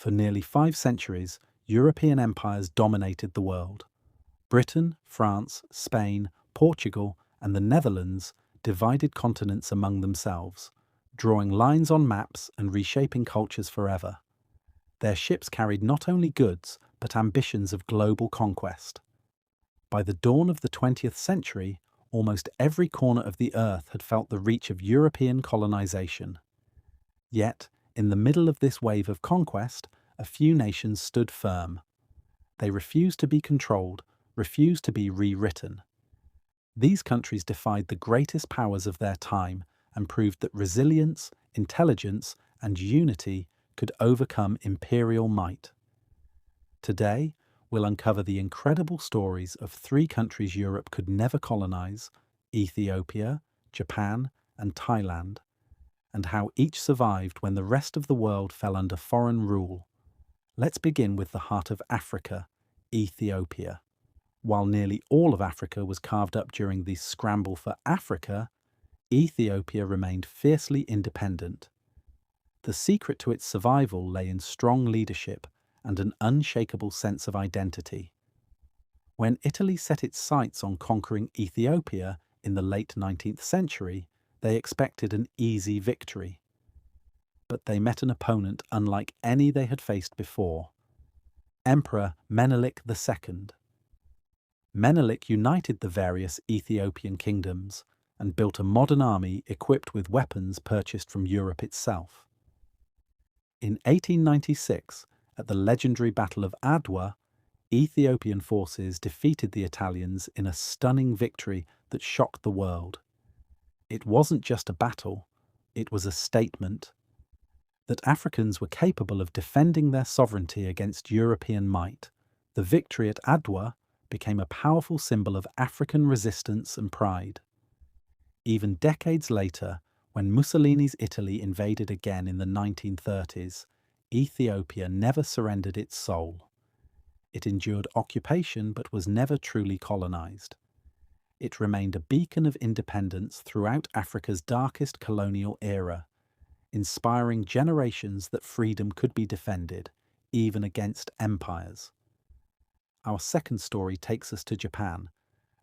For nearly 5 centuries, European empires dominated the world. Britain, France, Spain, Portugal, and the Netherlands divided continents among themselves, drawing lines on maps and reshaping cultures forever. Their ships carried not only goods, but ambitions of global conquest. By the dawn of the 20th century, almost every corner of the earth had felt the reach of European colonization. Yet, in the middle of this wave of conquest, a few nations stood firm. They refused to be controlled, refused to be rewritten. These countries defied the greatest powers of their time and proved that resilience, intelligence, and unity could overcome imperial might. Today, we'll uncover the incredible stories of 3 countries Europe could never colonize: Ethiopia, Japan, and Thailand, and how each survived when the rest of the world fell under foreign rule. Let's begin with the heart of Africa, Ethiopia. While nearly all of Africa was carved up during the scramble for Africa, Ethiopia remained fiercely independent. The secret to its survival lay in strong leadership and an unshakable sense of identity. When Italy set its sights on conquering Ethiopia in the late 19th century, they expected an easy victory. But they met an opponent unlike any they had faced before: Emperor Menelik II. Menelik united the various Ethiopian kingdoms and built a modern army equipped with weapons purchased from Europe itself. In 1896, at the legendary Battle of Adwa, Ethiopian forces defeated the Italians in a stunning victory that shocked the world. It wasn't just a battle, it was a statement that Africans were capable of defending their sovereignty against European might. The victory at Adwa became a powerful symbol of African resistance and pride. Even decades later, when Mussolini's Italy invaded again in the 1930s, Ethiopia never surrendered its soul. It endured occupation but was never truly colonized. It remained a beacon of independence throughout Africa's darkest colonial era, inspiring generations that freedom could be defended, even against empires. Our second story takes us to Japan,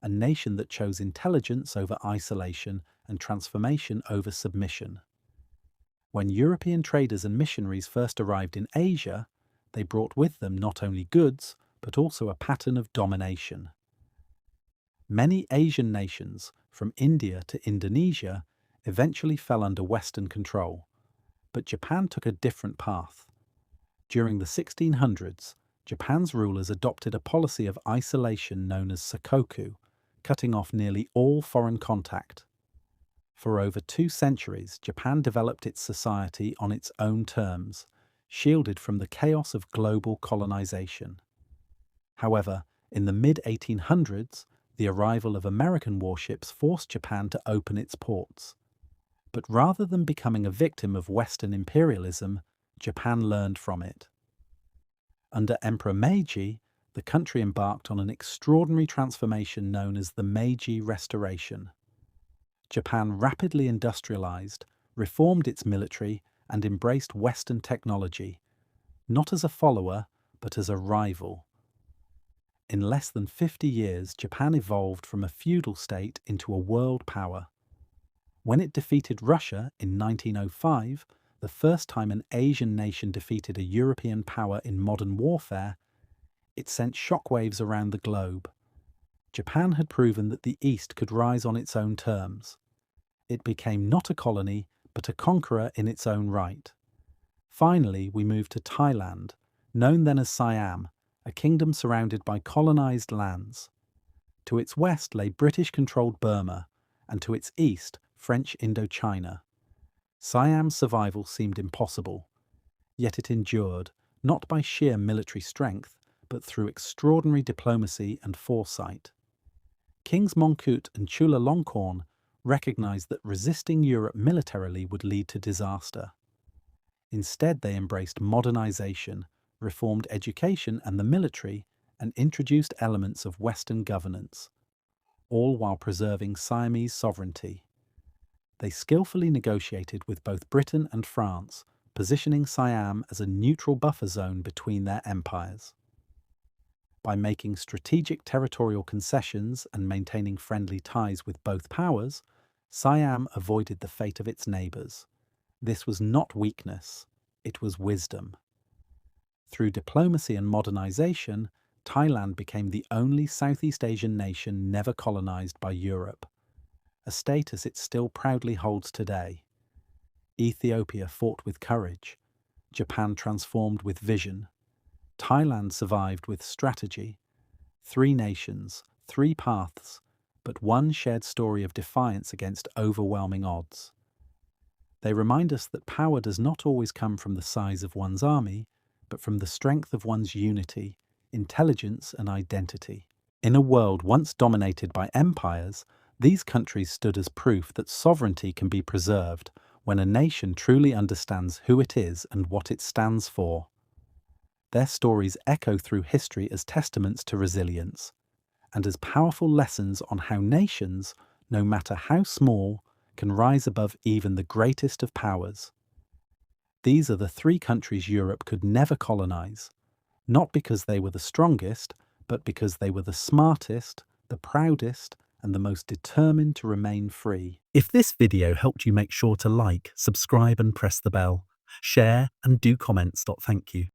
a nation that chose intelligence over isolation and transformation over submission. When European traders and missionaries first arrived in Asia, they brought with them not only goods, but also a pattern of domination. Many Asian nations, from India to Indonesia, eventually fell under Western control, but Japan took a different path. During the 1600s, Japan's rulers adopted a policy of isolation known as sakoku, cutting off nearly all foreign contact. For over 2 centuries, Japan developed its society on its own terms, shielded from the chaos of global colonization. However, in the mid-1800s, the arrival of American warships forced Japan to open its ports. But rather than becoming a victim of Western imperialism, Japan learned from it. Under Emperor Meiji, the country embarked on an extraordinary transformation known as the Meiji Restoration. Japan rapidly industrialized, reformed its military, and embraced Western technology, not as a follower, but as a rival. In less than 50 years, Japan evolved from a feudal state into a world power. When it defeated Russia in 1905, the first time an Asian nation defeated a European power in modern warfare, it sent shockwaves around the globe. Japan had proven that the East could rise on its own terms. It became not a colony, but a conqueror in its own right. Finally, we moved to Thailand, known then as Siam, a kingdom surrounded by colonized lands. To its west lay British-controlled Burma, and to its east, French Indochina. Siam's survival seemed impossible, yet it endured, not by sheer military strength, but through extraordinary diplomacy and foresight. Kings Mongkut and Chulalongkorn recognized that resisting Europe militarily would lead to disaster. Instead, they embraced modernization, reformed education and the military, and introduced elements of Western governance, all while preserving Siamese sovereignty. They skillfully negotiated with both Britain and France, positioning Siam as a neutral buffer zone between their empires. By making strategic territorial concessions and maintaining friendly ties with both powers, Siam avoided the fate of its neighbours. This was not weakness, it was wisdom. Through diplomacy and modernization, Thailand became the only Southeast Asian nation never colonized by Europe, a status it still proudly holds today. Ethiopia fought with courage, Japan transformed with vision, Thailand survived with strategy. 3 nations, 3 paths, but one shared story of defiance against overwhelming odds. They remind us that power does not always come from the size of one's army, but from the strength of one's unity, intelligence and identity. In a world once dominated by empires, these countries stood as proof that sovereignty can be preserved when a nation truly understands who it is and what it stands for. Their stories echo through history as testaments to resilience, and as powerful lessons on how nations, no matter how small, can rise above even the greatest of powers. These are the 3 countries Europe could never colonize, not because they were the strongest, but because they were the smartest, the proudest, and the most determined to remain free. If this video helped you, make sure to like, subscribe and press the bell. Share and do comments. Thank you.